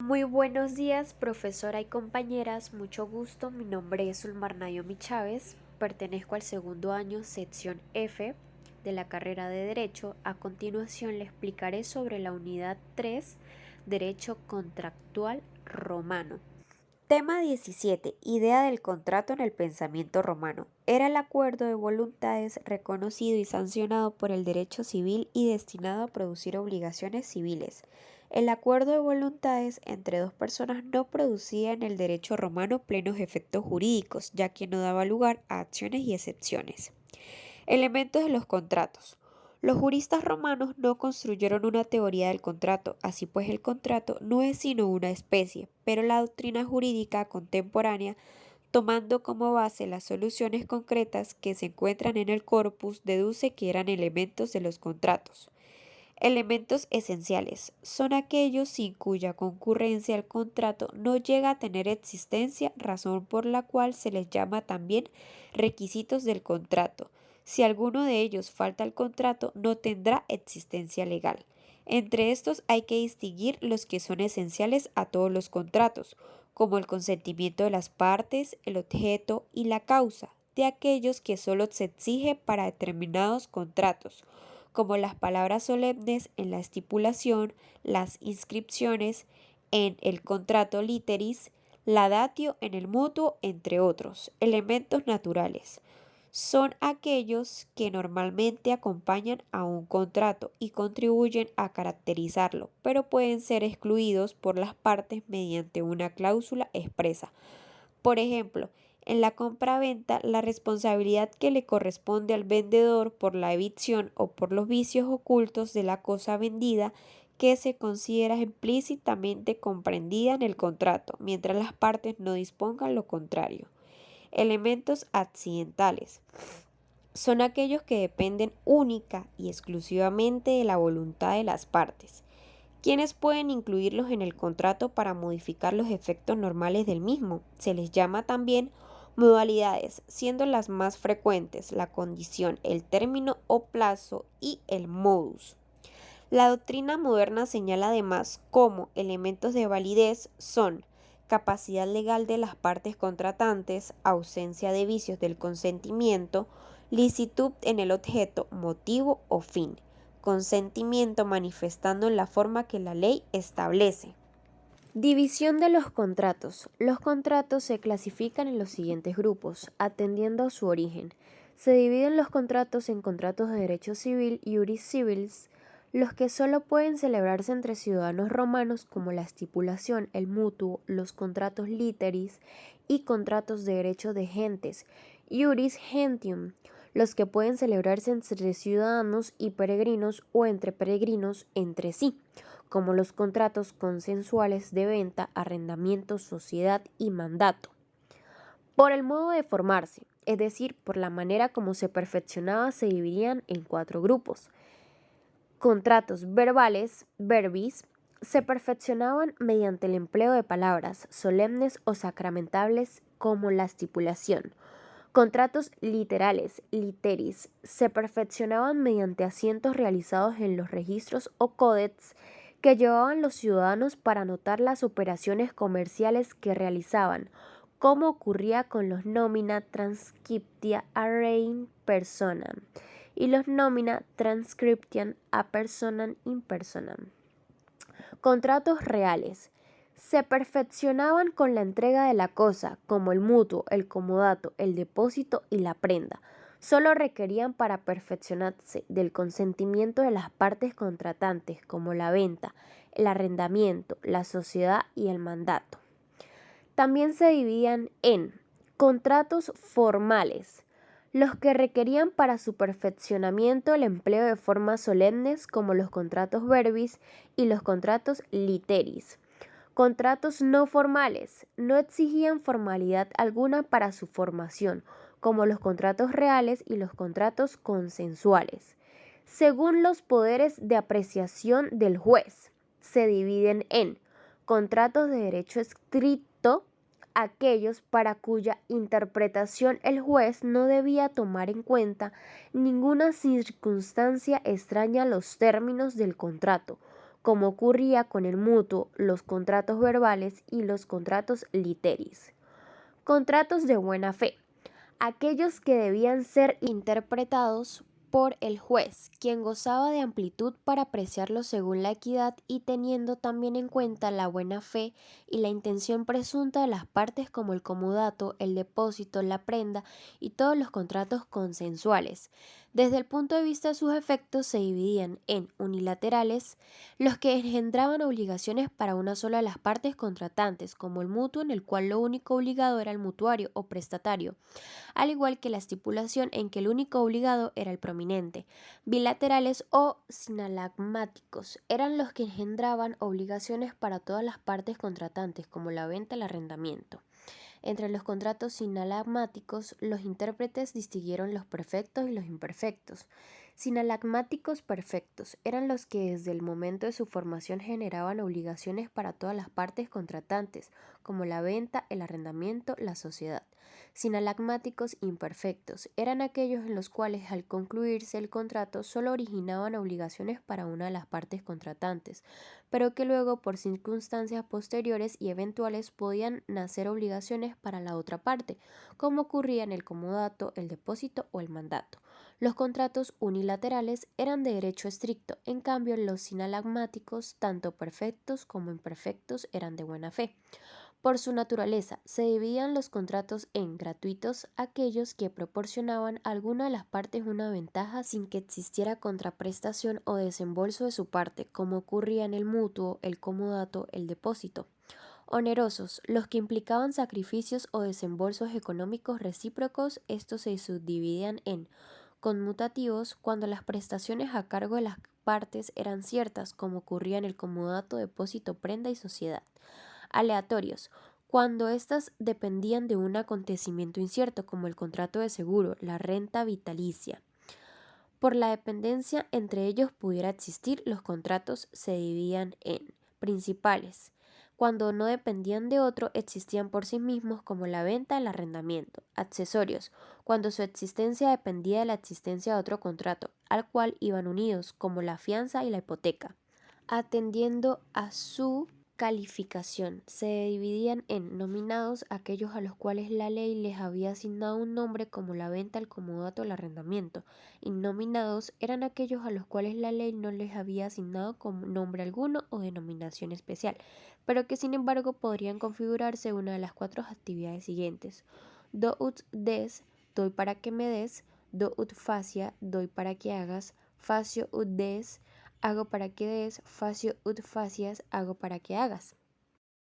Muy buenos días, profesora y compañeras. Mucho gusto. Mi nombre es Ulmar Naomi Chávez. Pertenezco al segundo año, sección F de la carrera de Derecho. A continuación le explicaré sobre la unidad 3, Derecho Contractual Romano. Tema 17. Idea del contrato en el pensamiento romano. Era el acuerdo de voluntades reconocido y sancionado por el derecho civil y destinado a producir obligaciones civiles. El acuerdo de voluntades entre dos personas no producía en el derecho romano plenos efectos jurídicos, ya que no daba lugar a acciones y excepciones. Elementos de los contratos. Los juristas romanos no construyeron una teoría del contrato, así pues el contrato no es sino una especie, pero la doctrina jurídica contemporánea, tomando como base las soluciones concretas que se encuentran en el corpus, deduce que eran elementos de los contratos. Elementos esenciales son aquellos sin cuya concurrencia el contrato no llega a tener existencia, razón por la cual se les llama también requisitos del contrato. Si alguno de ellos falta al contrato, no tendrá existencia legal. Entre estos hay que distinguir los que son esenciales a todos los contratos, como el consentimiento de las partes, el objeto y la causa, de aquellos que solo se exige para determinados contratos, como las palabras solemnes en la estipulación, las inscripciones en el contrato literis, la datio en el mutuo, entre otros. Elementos naturales son aquellos que normalmente acompañan a un contrato y contribuyen a caracterizarlo, pero pueden ser excluidos por las partes mediante una cláusula expresa. Por ejemplo, en la compraventa, la responsabilidad que le corresponde al vendedor por la evicción o por los vicios ocultos de la cosa vendida, que se considera implícitamente comprendida en el contrato, mientras las partes no dispongan lo contrario. Elementos accidentales son aquellos que dependen única y exclusivamente de la voluntad de las partes. ¿Quiénes pueden incluirlos en el contrato para modificar los efectos normales del mismo? Se les llama también modalidades, siendo las más frecuentes la condición, el término o plazo y el modus. La doctrina moderna señala además cómo elementos de validez son capacidad legal de las partes contratantes, ausencia de vicios del consentimiento, licitud en el objeto, motivo o fin, consentimiento manifestando en la forma que la ley establece. División de los contratos. Los contratos se clasifican en los siguientes grupos, atendiendo a su origen. Se dividen los contratos en contratos de derecho civil, iuris civilis, los que solo pueden celebrarse entre ciudadanos romanos, como la estipulación, el mutuo, los contratos literis y contratos de derecho de gentes, iuris gentium, los que pueden celebrarse entre ciudadanos y peregrinos o entre peregrinos entre sí, como los contratos consensuales de venta, arrendamiento, sociedad y mandato. Por el modo de formarse, es decir, por la manera como se perfeccionaba, se dividían en 4 grupos. Contratos verbales, verbis, se perfeccionaban mediante el empleo de palabras solemnes o sacramentales como la estipulación. Contratos literales, literis, se perfeccionaban mediante asientos realizados en los registros o códex que llevaban los ciudadanos para anotar las operaciones comerciales que realizaban, como ocurría con los nomina transcriptia a rein personam y los nomina transcriptiam a personam in personam. Contratos reales. Se perfeccionaban con la entrega de la cosa, como el mutuo, el comodato, el depósito y la prenda. Solo requerían para perfeccionarse del consentimiento de las partes contratantes, como la venta, el arrendamiento, la sociedad y el mandato. También se dividían en contratos formales, los que requerían para su perfeccionamiento el empleo de formas solemnes, como los contratos verbis y los contratos literis. Contratos no formales no exigían formalidad alguna para su formación, como los contratos reales y los contratos consensuales. Según los poderes de apreciación del juez, se dividen en contratos de derecho estricto, aquellos para cuya interpretación el juez no debía tomar en cuenta ninguna circunstancia extraña a los términos del contrato, como ocurría con el mutuo, los contratos verbales y los contratos literis. Contratos de buena fe, aquellos que debían ser interpretados por el juez, quien gozaba de amplitud para apreciarlos según la equidad y teniendo también en cuenta la buena fe y la intención presunta de las partes como el comodato, el depósito, la prenda y todos los contratos consensuales. Desde el punto de vista de sus efectos se dividían en unilaterales, los que engendraban obligaciones para una sola de las partes contratantes, como el mutuo en el cual lo único obligado era el mutuario o prestatario, al igual que la estipulación en que el único obligado era el prominente. Bilaterales o sinalagmáticos eran los que engendraban obligaciones para todas las partes contratantes, como la venta y el arrendamiento. Entre los contratos sinalagmáticos, los intérpretes distinguieron los perfectos y los imperfectos. Sinalagmáticos perfectos eran los que desde el momento de su formación generaban obligaciones para todas las partes contratantes, como la venta, el arrendamiento, la sociedad. Sinalagmáticos imperfectos eran aquellos en los cuales al concluirse el contrato solo originaban obligaciones para una de las partes contratantes, pero que luego por circunstancias posteriores y eventuales podían nacer obligaciones para la otra parte, como ocurría en el comodato, el depósito o el mandato. Los contratos unilaterales eran de derecho estricto, en cambio los sinalagmáticos, tanto perfectos como imperfectos, eran de buena fe. Por su naturaleza, se dividían los contratos en gratuitos, aquellos que proporcionaban a alguna de las partes una ventaja sin que existiera contraprestación o desembolso de su parte, como ocurría en el mutuo, el comodato, el depósito. Onerosos, los que implicaban sacrificios o desembolsos económicos recíprocos, estos se subdividían en conmutativos, cuando las prestaciones a cargo de las partes eran ciertas, como ocurría en el comodato, depósito, prenda y sociedad. Aleatorios, cuando éstas dependían de un acontecimiento incierto, como el contrato de seguro, la renta vitalicia. Por la dependencia entre ellos pudiera existir, los contratos se dividían en principales. Cuando no dependían de otro, existían por sí mismos, como la venta, el arrendamiento. Accesorios, cuando su existencia dependía de la existencia de otro contrato, al cual iban unidos, como la fianza y la hipoteca. Atendiendo a su calificación, se dividían en nominados, aquellos a los cuales la ley les había asignado un nombre, como la venta, el comodato o el arrendamiento. Innominados eran aquellos a los cuales la ley no les había asignado como nombre alguno o denominación especial, pero que sin embargo podrían configurarse una de las cuatro actividades siguientes: do ut des, doy para que me des; do ut facia, doy para que hagas; facio ut des, hago para que des; facio ut facias, hago para que hagas.